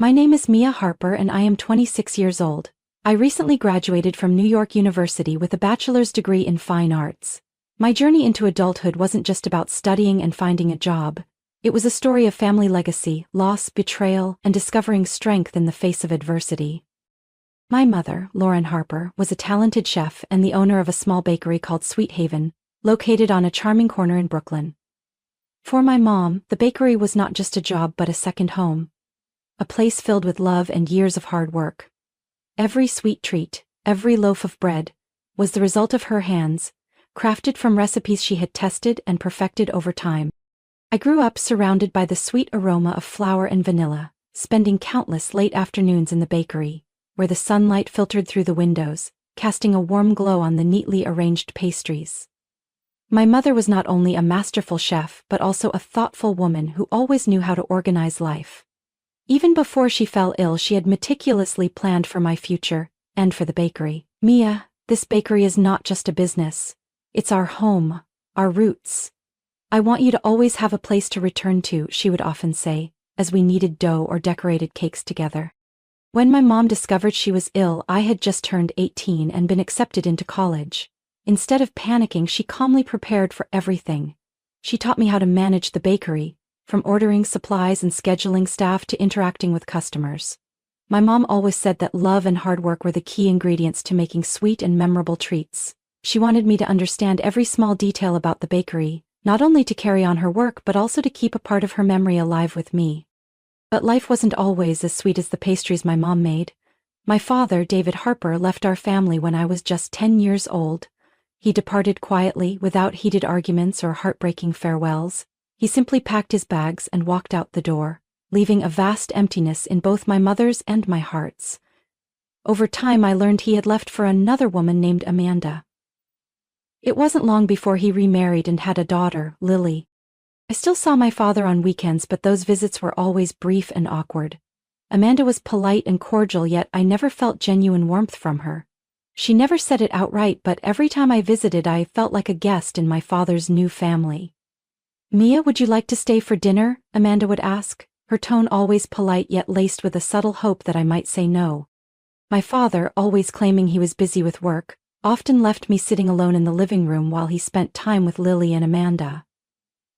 My name is Mia Harper and I am 26 years old. I recently graduated from New York University with a bachelor's degree in fine arts. My journey into adulthood wasn't just about studying and finding a job. It was a story of family legacy, loss, betrayal, and discovering strength in the face of adversity. My mother, Lauren Harper, was a talented chef and the owner of a small bakery called Sweet Haven, located on a charming corner in Brooklyn. For my mom, the bakery was not just a job but a second home. A place filled with love and years of hard work. Every sweet treat, every loaf of bread, was the result of her hands, crafted from recipes she had tested and perfected over time. I grew up surrounded by the sweet aroma of flour and vanilla, spending countless late afternoons in the bakery, where the sunlight filtered through the windows, casting a warm glow on the neatly arranged pastries. My mother was not only a masterful chef but also a thoughtful woman who always knew how to organize life. Even before she fell ill, she had meticulously planned for my future, and for the bakery. Mia, this bakery is not just a business. It's our home, our roots. I want you to always have a place to return to, she would often say, as we kneaded dough or decorated cakes together. When my mom discovered she was ill, I had just turned 18 and been accepted into college. Instead of panicking, she calmly prepared for everything. She taught me how to manage the bakery, from ordering supplies and scheduling staff to interacting with customers. My mom always said that love and hard work were the key ingredients to making sweet and memorable treats. She wanted me to understand every small detail about the bakery, not only to carry on her work but also to keep a part of her memory alive with me. But life wasn't always as sweet as the pastries my mom made. My father, David Harper, left our family when I was just 10 years old. He departed quietly, without heated arguments or heartbreaking farewells. He simply packed his bags and walked out the door, leaving a vast emptiness in both my mother's and my hearts. Over time I learned he had left for another woman named Amanda. It wasn't long before he remarried and had a daughter, Lily. I still saw my father on weekends, but those visits were always brief and awkward. Amanda was polite and cordial, yet I never felt genuine warmth from her. She never said it outright, but every time I visited I felt like a guest in my father's new family. "Mia, would you like to stay for dinner?" Amanda would ask, her tone always polite yet laced with a subtle hope that I might say no. My father, always claiming he was busy with work, often left me sitting alone in the living room while he spent time with Lily and Amanda.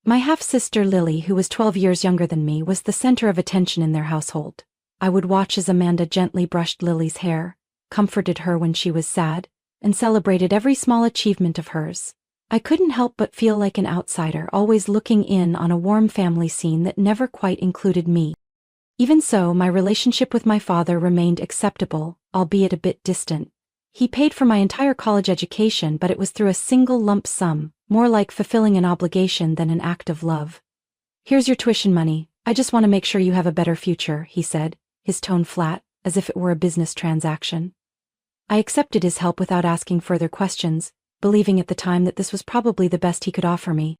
My half-sister Lily, who was 12 years younger than me, was the center of attention in their household. I would watch as Amanda gently brushed Lily's hair, comforted her when she was sad, and celebrated every small achievement of hers. I couldn't help but feel like an outsider, always looking in on a warm family scene that never quite included me. Even so, my relationship with my father remained acceptable, albeit a bit distant. He paid for my entire college education, but it was through a single lump sum, more like fulfilling an obligation than an act of love. "Here's your tuition money. I just want to make sure you have a better future," he said, his tone flat, as if it were a business transaction. I accepted his help without asking further questions, believing at the time that this was probably the best he could offer me.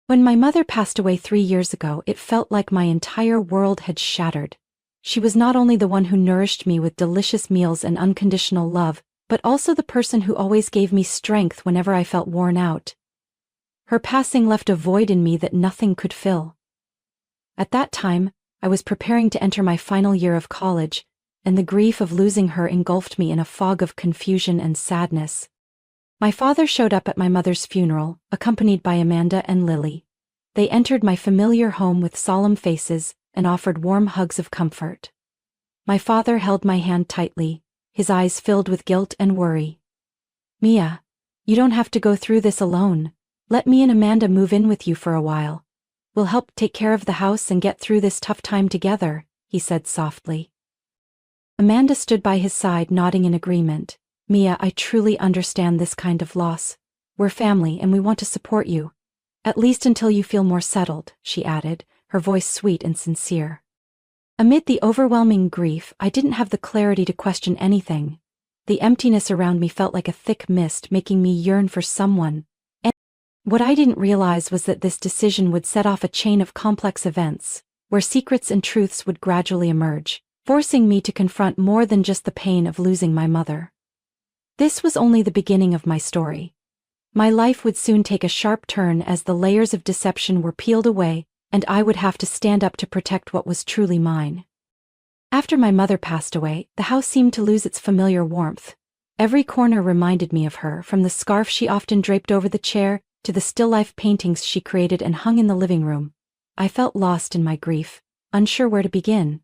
When my mother passed away 3 years ago, it felt like my entire world had shattered. She was not only the one who nourished me with delicious meals and unconditional love, but also the person who always gave me strength whenever I felt worn out. Her passing left a void in me that nothing could fill. At that time, I was preparing to enter my final year of college, and the grief of losing her engulfed me in a fog of confusion and sadness. My father showed up at my mother's funeral, accompanied by Amanda and Lily. They entered my familiar home with solemn faces and offered warm hugs of comfort. My father held my hand tightly, his eyes filled with guilt and worry. "Mia, you don't have to go through this alone. Let me and Amanda move in with you for a while. We'll help take care of the house and get through this tough time together," he said softly. Amanda stood by his side, nodding in agreement. "Mia, I truly understand this kind of loss. We're family and we want to support you. At least until you feel more settled," she added, her voice sweet and sincere. Amid the overwhelming grief, I didn't have the clarity to question anything. The emptiness around me felt like a thick mist, making me yearn for someone. And what I didn't realize was that this decision would set off a chain of complex events, where secrets and truths would gradually emerge, forcing me to confront more than just the pain of losing my mother. This was only the beginning of my story. My life would soon take a sharp turn as the layers of deception were peeled away, and I would have to stand up to protect what was truly mine. After my mother passed away, the house seemed to lose its familiar warmth. Every corner reminded me of her, from the scarf she often draped over the chair, to the still-life paintings she created and hung in the living room. I felt lost in my grief, unsure where to begin.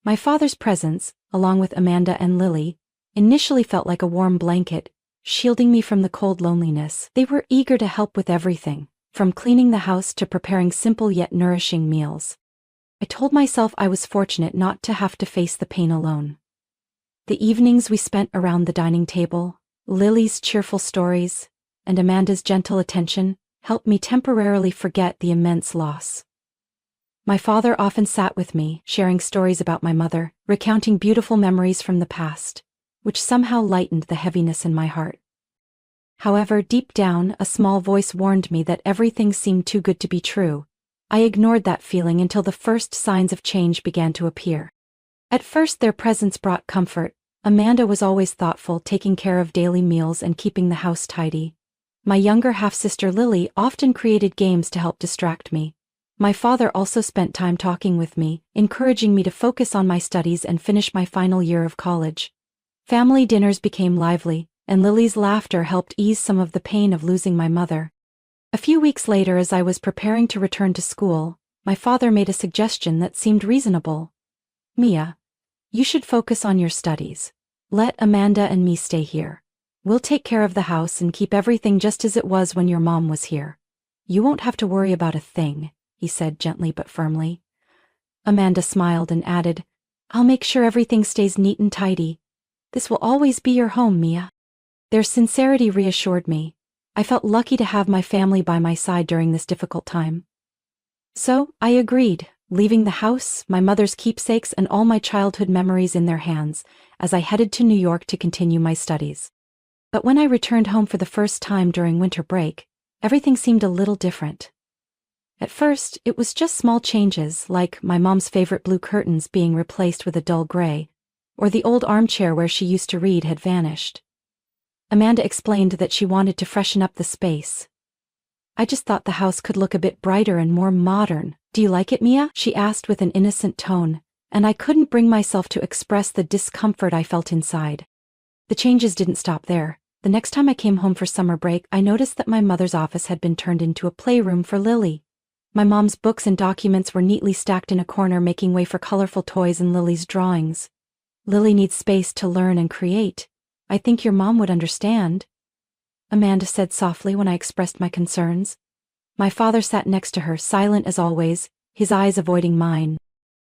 My father's presence, along with Amanda and Lily, initially felt like a warm blanket, shielding me from the cold loneliness. They were eager to help with everything, from cleaning the house to preparing simple yet nourishing meals. I told myself I was fortunate not to have to face the pain alone. The evenings we spent around the dining table, Lily's cheerful stories, and Amanda's gentle attention helped me temporarily forget the immense loss. My father often sat with me, sharing stories about my mother, recounting beautiful memories from the past, which somehow lightened the heaviness in my heart. However, deep down, a small voice warned me that everything seemed too good to be true. I ignored that feeling until the first signs of change began to appear. At first, their presence brought comfort. Amanda was always thoughtful, taking care of daily meals and keeping the house tidy. My younger half-sister Lily often created games to help distract me. My father also spent time talking with me, encouraging me to focus on my studies and finish my final year of college. Family dinners became lively, and Lily's laughter helped ease some of the pain of losing my mother. A few weeks later, as I was preparing to return to school, my father made a suggestion that seemed reasonable. "Mia, you should focus on your studies. Let Amanda and me stay here. We'll take care of the house and keep everything just as it was when your mom was here. You won't have to worry about a thing," he said gently but firmly. Amanda smiled and added, "I'll make sure everything stays neat and tidy. This will always be your home, Mia." Their sincerity reassured me. I felt lucky to have my family by my side during this difficult time. So, I agreed, leaving the house, my mother's keepsakes, and all my childhood memories in their hands, as I headed to New York to continue my studies. But when I returned home for the first time during winter break, everything seemed a little different. At first, it was just small changes, like my mom's favorite blue curtains being replaced with a dull gray, or the old armchair where she used to read had vanished. Amanda explained that she wanted to freshen up the space. "I just thought the house could look a bit brighter and more modern. Do you like it, Mia?" she asked with an innocent tone, and I couldn't bring myself to express the discomfort I felt inside. The changes didn't stop there. The next time I came home for summer break, I noticed that my mother's office had been turned into a playroom for Lily. My mom's books and documents were neatly stacked in a corner, making way for colorful toys and Lily's drawings. "Lily needs space to learn and create. I think your mom would understand," Amanda said softly when I expressed my concerns. My father sat next to her, silent as always, his eyes avoiding mine.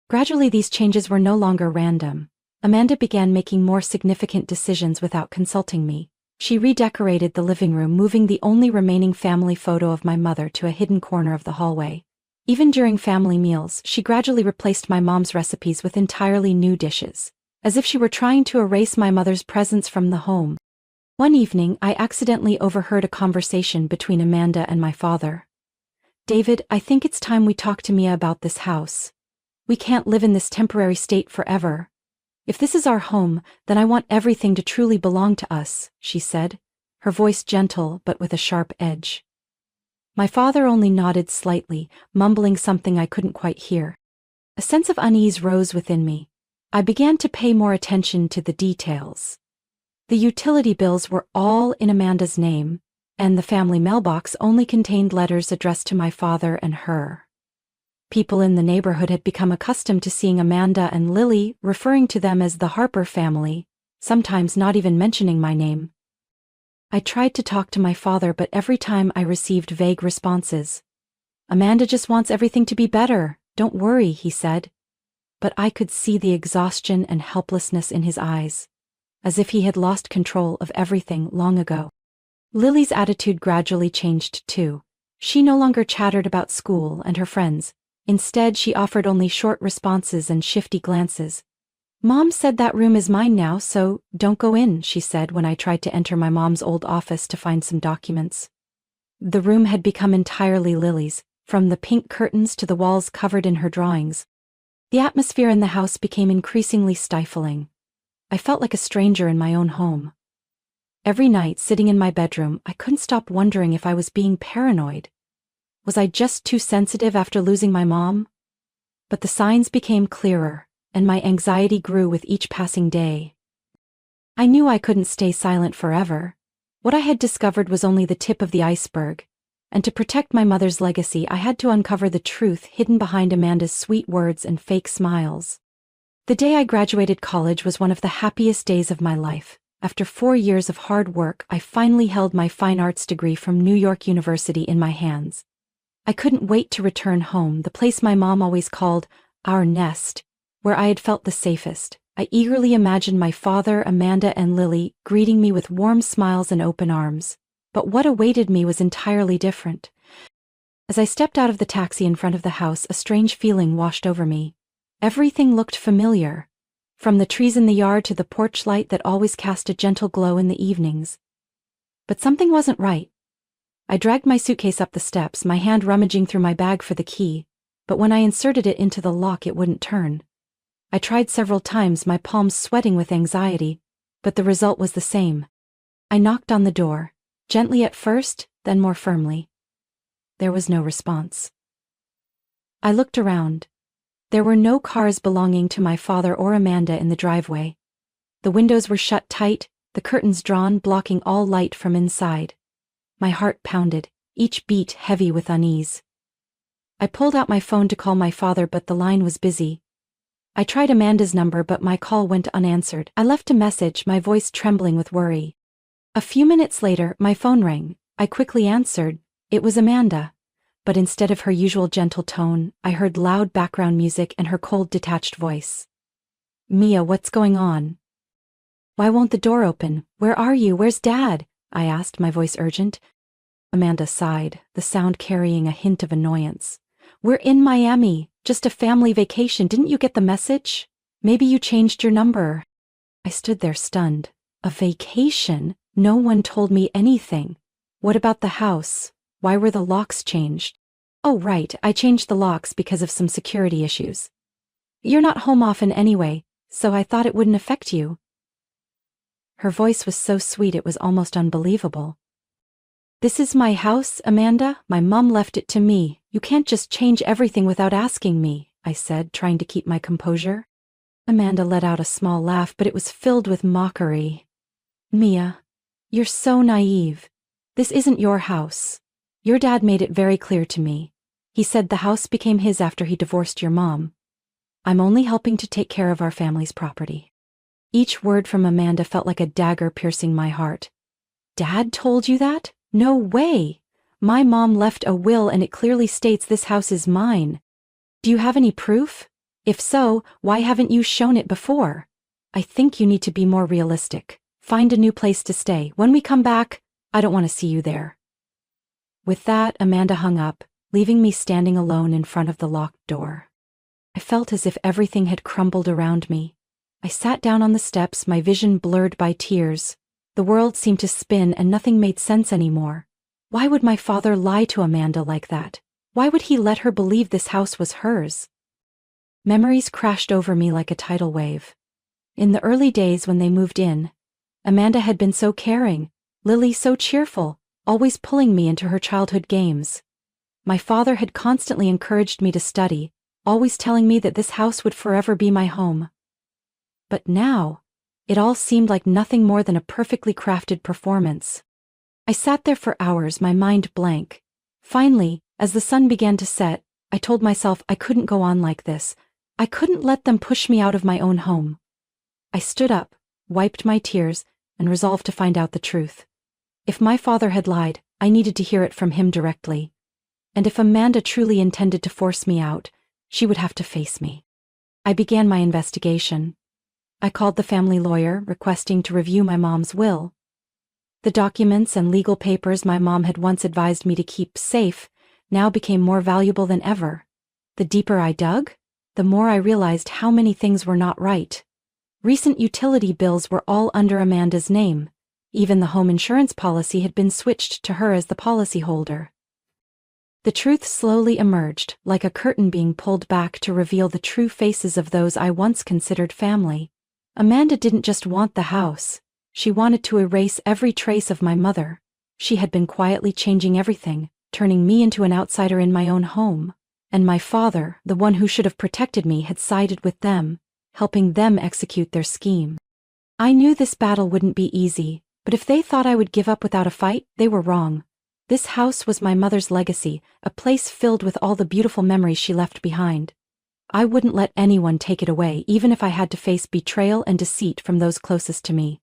Gradually, these changes were no longer random. Amanda began making more significant decisions without consulting me. She redecorated the living room, moving the only remaining family photo of my mother to a hidden corner of the hallway. Even during family meals, she gradually replaced my mom's recipes with entirely new dishes, as if she were trying to erase my mother's presence from the home. One evening, I accidentally overheard a conversation between Amanda and my father. "David, I think it's time we talk to Mia about this house. We can't live in this temporary state forever. If this is our home, then I want everything to truly belong to us," she said, her voice gentle but with a sharp edge. My father only nodded slightly, mumbling something I couldn't quite hear. A sense of unease rose within me. I began to pay more attention to the details. The utility bills were all in Amanda's name, and the family mailbox only contained letters addressed to my father and her. People in the neighborhood had become accustomed to seeing Amanda and Lily referring to them as the Harper family, sometimes not even mentioning my name. I tried to talk to my father, but every time I received vague responses. "Amanda just wants everything to be better, don't worry," he said. But I could see the exhaustion and helplessness in his eyes, as if he had lost control of everything long ago. Lily's attitude gradually changed too. She no longer chattered about school and her friends. Instead, she offered only short responses and shifty glances. "Mom said that room is mine now, so don't go in," she said when I tried to enter my mom's old office to find some documents. The room had become entirely Lily's, from the pink curtains to the walls covered in her drawings. The atmosphere in the house became increasingly stifling. I felt like a stranger in my own home. Every night, sitting in my bedroom, I couldn't stop wondering if I was being paranoid. Was I just too sensitive after losing my mom? But the signs became clearer, and my anxiety grew with each passing day. I knew I couldn't stay silent forever. What I had discovered was only the tip of the iceberg, and to protect my mother's legacy I had to uncover the truth hidden behind Amanda's sweet words and fake smiles. The day I graduated college was one of the happiest days of my life. After 4 years of hard work, I finally held my fine arts degree from New York University in my hands. I couldn't wait to return home, the place my mom always called our nest, where I had felt the safest. I eagerly imagined my father, Amanda, and Lily greeting me with warm smiles and open arms. But what awaited me was entirely different. As I stepped out of the taxi in front of the house, a strange feeling washed over me. Everything looked familiar, from the trees in the yard to the porch light that always cast a gentle glow in the evenings. But something wasn't right. I dragged my suitcase up the steps, my hand rummaging through my bag for the key, but when I inserted it into the lock it wouldn't turn. I tried several times, my palms sweating with anxiety, but the result was the same. I knocked on the door, gently at first, then more firmly. There was no response. I looked around. There were no cars belonging to my father or Amanda in the driveway. The windows were shut tight, the curtains drawn, blocking all light from inside. My heart pounded, each beat heavy with unease. I pulled out my phone to call my father, but the line was busy. I tried Amanda's number, but my call went unanswered. I left a message, my voice trembling with worry. A few minutes later, my phone rang. I quickly answered. It was Amanda. But instead of her usual gentle tone, I heard loud background music and her cold, detached voice. "Mia, what's going on? Why won't the door open? Where are you? Where's Dad?" I asked, my voice urgent. Amanda sighed, the sound carrying a hint of annoyance. "We're in Miami, just a family vacation. Didn't you get the message? Maybe you changed your number." I stood there stunned. A vacation? No one told me anything. What about the house? Why were the locks changed? "Oh, right, I changed the locks because of some security issues. You're not home often anyway, so I thought it wouldn't affect you." Her voice was so sweet it was almost unbelievable. "This is my house, Amanda. My mom left it to me. You can't just change everything without asking me," I said, trying to keep my composure. Amanda let out a small laugh, but it was filled with mockery. "Mia, you're so naive. This isn't your house. Your dad made it very clear to me. He said the house became his after he divorced your mom. I'm only helping to take care of our family's property." Each word from Amanda felt like a dagger piercing my heart. "Dad told you that? No way! My mom left a will and it clearly states this house is mine. Do you have any proof? If so, why haven't you shown it before? I think you need to be more realistic. Find a new place to stay. When we come back, I don't want to see you there." With that, Amanda hung up, leaving me standing alone in front of the locked door. I felt as if everything had crumbled around me. I sat down on the steps, my vision blurred by tears. The world seemed to spin and nothing made sense anymore. Why would my father lie to Amanda like that? Why would he let her believe this house was hers? Memories crashed over me like a tidal wave. In the early days when they moved in, Amanda had been so caring, Lily so cheerful, always pulling me into her childhood games. My father had constantly encouraged me to study, always telling me that this house would forever be my home. But now, it all seemed like nothing more than a perfectly crafted performance. I sat there for hours, my mind blank. Finally, as the sun began to set, I told myself I couldn't go on like this. I couldn't let them push me out of my own home. I stood up, wiped my tears, and resolved to find out the truth. If my father had lied, I needed to hear it from him directly. And if Amanda truly intended to force me out, she would have to face me. I began my investigation. I called the family lawyer, requesting to review my mom's will. The documents and legal papers my mom had once advised me to keep safe now became more valuable than ever. The deeper I dug, the more I realized how many things were not right. Recent utility bills were all under Amanda's name. Even the home insurance policy had been switched to her as the policyholder. The truth slowly emerged, like a curtain being pulled back to reveal the true faces of those I once considered family. Amanda didn't just want the house. She wanted to erase every trace of my mother. She had been quietly changing everything, turning me into an outsider in my own home. And my father, the one who should have protected me, had sided with them, helping them execute their scheme. I knew this battle wouldn't be easy, but if they thought I would give up without a fight, they were wrong. This house was my mother's legacy, a place filled with all the beautiful memories she left behind. I wouldn't let anyone take it away, even if I had to face betrayal and deceit from those closest to me.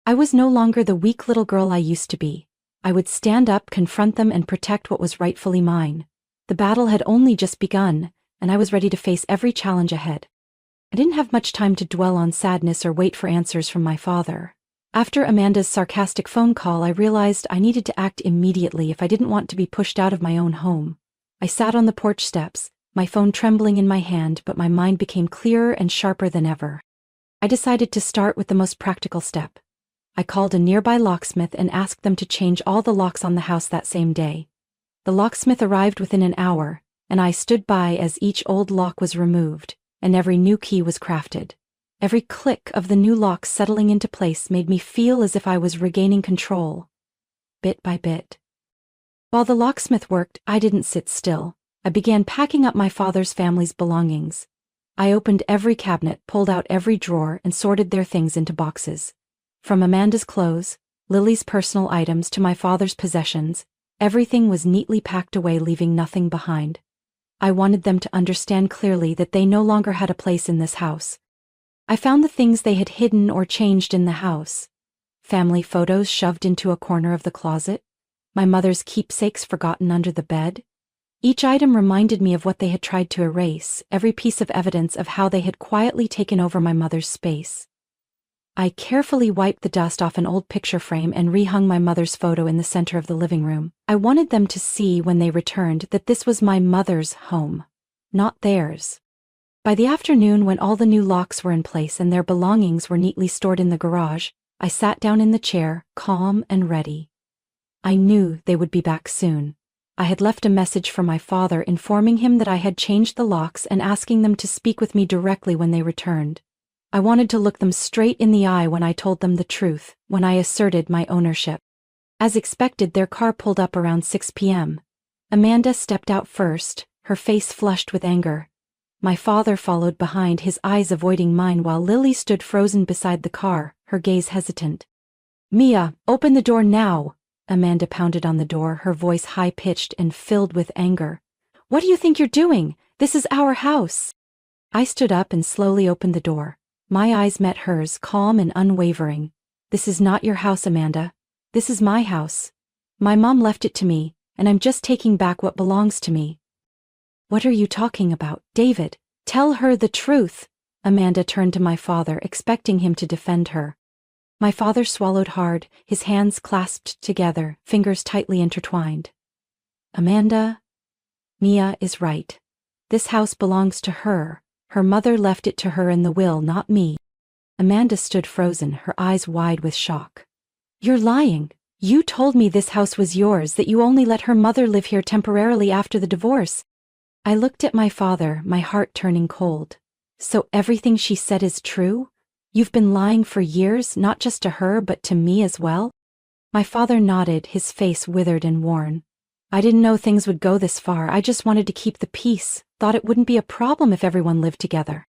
I was no longer the weak little girl I used to be. I would stand up, confront them, and protect what was rightfully mine. The battle had only just begun, and I was ready to face every challenge ahead. I didn't have much time to dwell on sadness or wait for answers from my father. After Amanda's sarcastic phone call, I realized I needed to act immediately if I didn't want to be pushed out of my own home. I sat on the porch steps, my phone trembling in my hand, but my mind became clearer and sharper than ever. I decided to start with the most practical step. I called a nearby locksmith and asked them to change all the locks on the house that same day. The locksmith arrived within an hour, and I stood by as each old lock was removed, and every new key was crafted. Every click of the new lock settling into place made me feel as if I was regaining control, bit by bit. While the locksmith worked, I didn't sit still. I began packing up my father's family's belongings. I opened every cabinet, pulled out every drawer, and sorted their things into boxes. From Amanda's clothes, Lily's personal items to my father's possessions, everything was neatly packed away, leaving nothing behind. I wanted them to understand clearly that they no longer had a place in this house. I found the things they had hidden or changed in the house. Family photos shoved into a corner of the closet, my mother's keepsakes forgotten under the bed. Each item reminded me of what they had tried to erase, every piece of evidence of how they had quietly taken over my mother's space. I carefully wiped the dust off an old picture frame and rehung my mother's photo in the center of the living room. I wanted them to see when they returned that this was my mother's home, not theirs. By the afternoon, when all the new locks were in place and their belongings were neatly stored in the garage, I sat down in the chair, calm and ready. I knew they would be back soon. I had left a message for my father informing him that I had changed the locks and asking them to speak with me directly when they returned. I wanted to look them straight in the eye when I told them the truth, when I asserted my ownership. As expected, their car pulled up around 6 p.m. Amanda stepped out first, her face flushed with anger. My father followed behind, his eyes avoiding mine, while Lily stood frozen beside the car, her gaze hesitant. "Mia, open the door now!" Amanda pounded on the door, her voice high-pitched and filled with anger. "What do you think you're doing? This is our house!" I stood up and slowly opened the door. My eyes met hers, calm and unwavering. "This is not your house, Amanda. This is my house. My mom left it to me, and I'm just taking back what belongs to me." "What are you talking about, David? Tell her the truth." Amanda turned to my father, expecting him to defend her. My father swallowed hard, his hands clasped together, fingers tightly intertwined. "Amanda, Mia is right. This house belongs to her. Her mother left it to her in the will, not me." Amanda stood frozen, her eyes wide with shock. "You're lying. You told me this house was yours, that you only let her mother live here temporarily after the divorce." I looked at my father, my heart turning cold. "So everything she said is true? You've been lying for years, not just to her but to me as well?" My father nodded, his face withered and worn. "I didn't know things would go this far. I just wanted to keep the peace, thought it wouldn't be a problem if everyone lived together."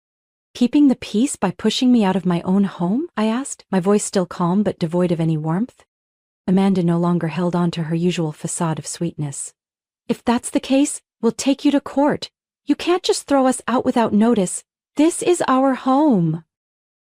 "Keeping the peace by pushing me out of my own home?" I asked, my voice still calm but devoid of any warmth. Amanda no longer held on to her usual facade of sweetness. "If that's the case, we'll take you to court. You can't just throw us out without notice. This is our home."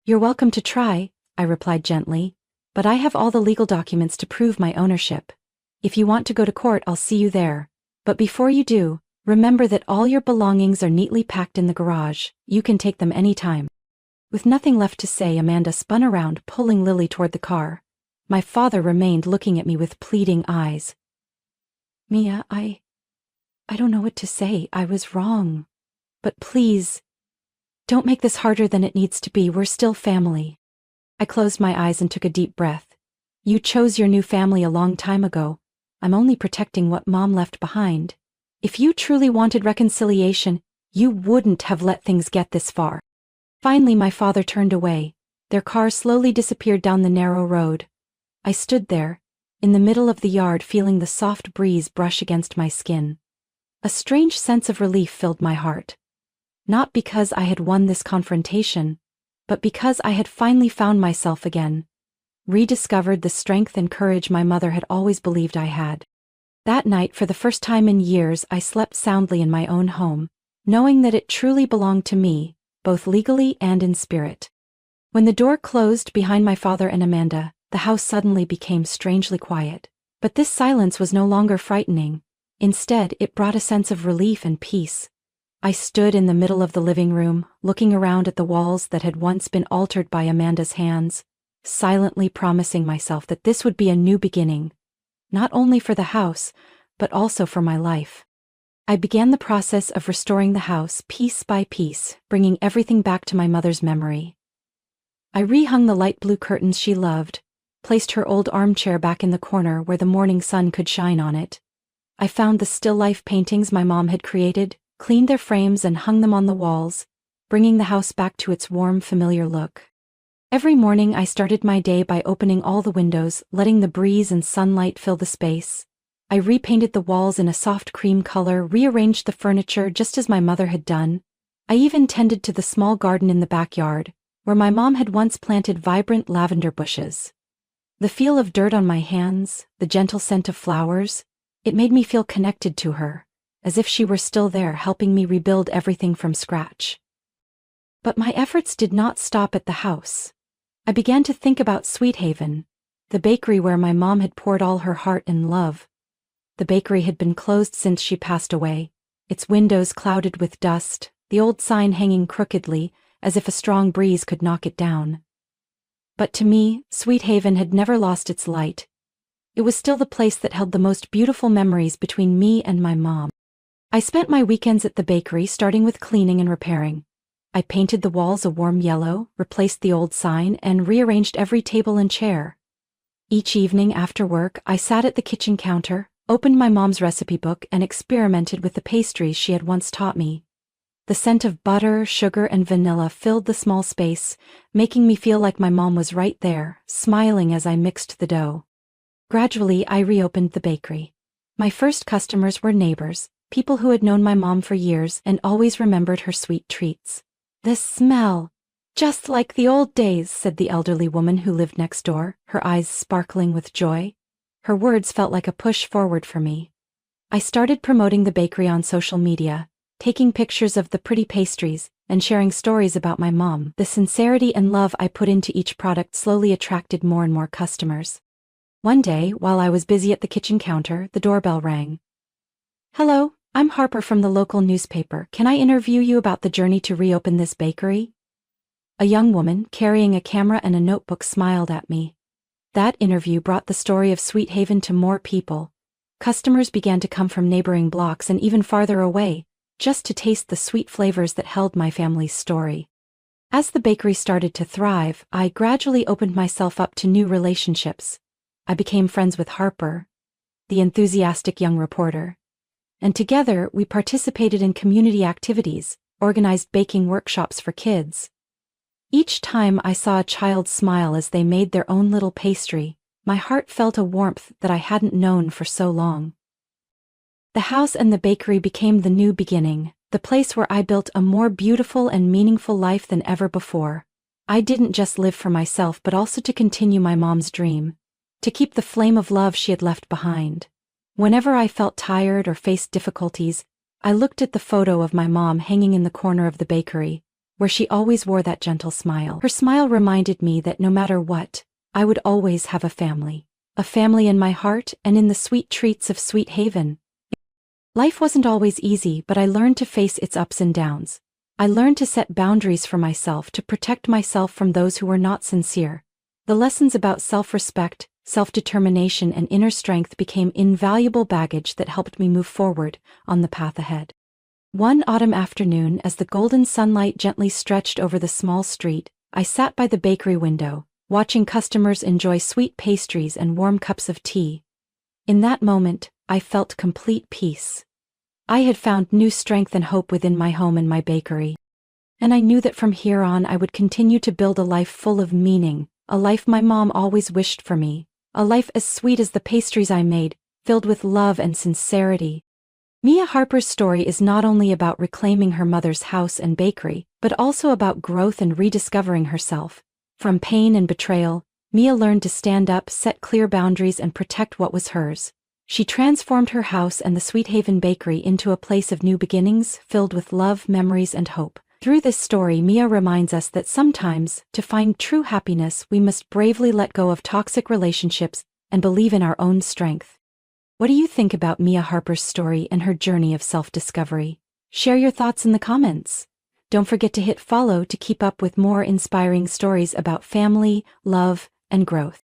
"You're welcome to try," I replied gently, "but I have all the legal documents to prove my ownership. If you want to go to court, I'll see you there. But before you do, remember that all your belongings are neatly packed in the garage. You can take them any time." With nothing left to say, Amanda spun around, pulling Lily toward the car. My father remained looking at me with pleading eyes. "Mia, I don't know what to say. I was wrong. But please, don't make this harder than it needs to be. We're still family." I closed my eyes and took a deep breath. "You chose your new family a long time ago. I'm only protecting what Mom left behind. If you truly wanted reconciliation, you wouldn't have let things get this far." Finally, my father turned away. Their car slowly disappeared down the narrow road. I stood there, in the middle of the yard, feeling the soft breeze brush against my skin. A strange sense of relief filled my heart. Not because I had won this confrontation, but because I had finally found myself again, rediscovered the strength and courage my mother had always believed I had. That night, for the first time in years, I slept soundly in my own home, knowing that it truly belonged to me, both legally and in spirit. When the door closed behind my father and Amanda, the house suddenly became strangely quiet. But this silence was no longer frightening. Instead, it brought a sense of relief and peace. I stood in the middle of the living room, looking around at the walls that had once been altered by Amanda's hands, silently promising myself that this would be a new beginning, not only for the house, but also for my life. I began the process of restoring the house piece by piece, bringing everything back to my mother's memory. I rehung the light blue curtains she loved, placed her old armchair back in the corner where the morning sun could shine on it. I found the still life paintings my mom had created, cleaned their frames and hung them on the walls, bringing the house back to its warm, familiar look. Every morning I started my day by opening all the windows, letting the breeze and sunlight fill the space. I repainted the walls in a soft cream color, rearranged the furniture just as my mother had done. I even tended to the small garden in the backyard, where my mom had once planted vibrant lavender bushes. The feel of dirt on my hands, the gentle scent of flowers, it made me feel connected to her, as if she were still there helping me rebuild everything from scratch. But my efforts did not stop at the house. I began to think about Sweet Haven, the bakery where my mom had poured all her heart and love. The bakery had been closed since she passed away, its windows clouded with dust, the old sign hanging crookedly, as if a strong breeze could knock it down. But to me, Sweet Haven had never lost its light. It was still the place that held the most beautiful memories between me and my mom. I spent my weekends at the bakery, starting with cleaning and repairing. I painted the walls a warm yellow, replaced the old sign, and rearranged every table and chair. Each evening after work, I sat at the kitchen counter, opened my mom's recipe book, and experimented with the pastries she had once taught me. The scent of butter, sugar, and vanilla filled the small space, making me feel like my mom was right there, smiling as I mixed the dough. Gradually, I reopened the bakery. My first customers were neighbors, people who had known my mom for years and always remembered her sweet treats. "The smell! Just like the old days," said the elderly woman who lived next door, her eyes sparkling with joy. Her words felt like a push forward for me. I started promoting the bakery on social media, taking pictures of the pretty pastries, and sharing stories about my mom. The sincerity and love I put into each product slowly attracted more and more customers. One day, while I was busy at the kitchen counter, the doorbell rang. "Hello, I'm Harper from the local newspaper. Can I interview you about the journey to reopen this bakery?" A young woman, carrying a camera and a notebook, smiled at me. That interview brought the story of Sweet Haven to more people. Customers began to come from neighboring blocks and even farther away, just to taste the sweet flavors that held my family's story. As the bakery started to thrive, I gradually opened myself up to new relationships. I became friends with Harper, the enthusiastic young reporter. And together, we participated in community activities, organized baking workshops for kids. Each time I saw a child smile as they made their own little pastry, my heart felt a warmth that I hadn't known for so long. The house and the bakery became the new beginning, the place where I built a more beautiful and meaningful life than ever before. I didn't just live for myself but also to continue my mom's dream, to keep the flame of love she had left behind. Whenever I felt tired or faced difficulties, I looked at the photo of my mom hanging in the corner of the bakery, where she always wore that gentle smile. Her smile reminded me that no matter what, I would always have a family in my heart and in the sweet treats of Sweet Haven. Life wasn't always easy, but I learned to face its ups and downs. I learned to set boundaries for myself, to protect myself from those who were not sincere. The lessons about self-respect, self-determination, and inner strength became invaluable baggage that helped me move forward on the path ahead. One autumn afternoon, as the golden sunlight gently stretched over the small street, I sat by the bakery window, watching customers enjoy sweet pastries and warm cups of tea. In that moment, I felt complete peace. I had found new strength and hope within my home and my bakery. And I knew that from here on I would continue to build a life full of meaning, a life my mom always wished for me, a life as sweet as the pastries I made, filled with love and sincerity. Mia Harper's story is not only about reclaiming her mother's house and bakery, but but also about growth and rediscovering herself. From pain and betrayal, Mia learned to stand up, set clear boundaries, and protect what was hers. She transformed her house and the Sweet Haven Bakery into a place of new beginnings, filled with love, memories, and hope. Through this story, Mia reminds us that sometimes, to find true happiness, we must bravely let go of toxic relationships and believe in our own strength. What do you think about Mia Harper's story and her journey of self-discovery? Share your thoughts in the comments. Don't forget to hit follow to keep up with more inspiring stories about family, love, and growth.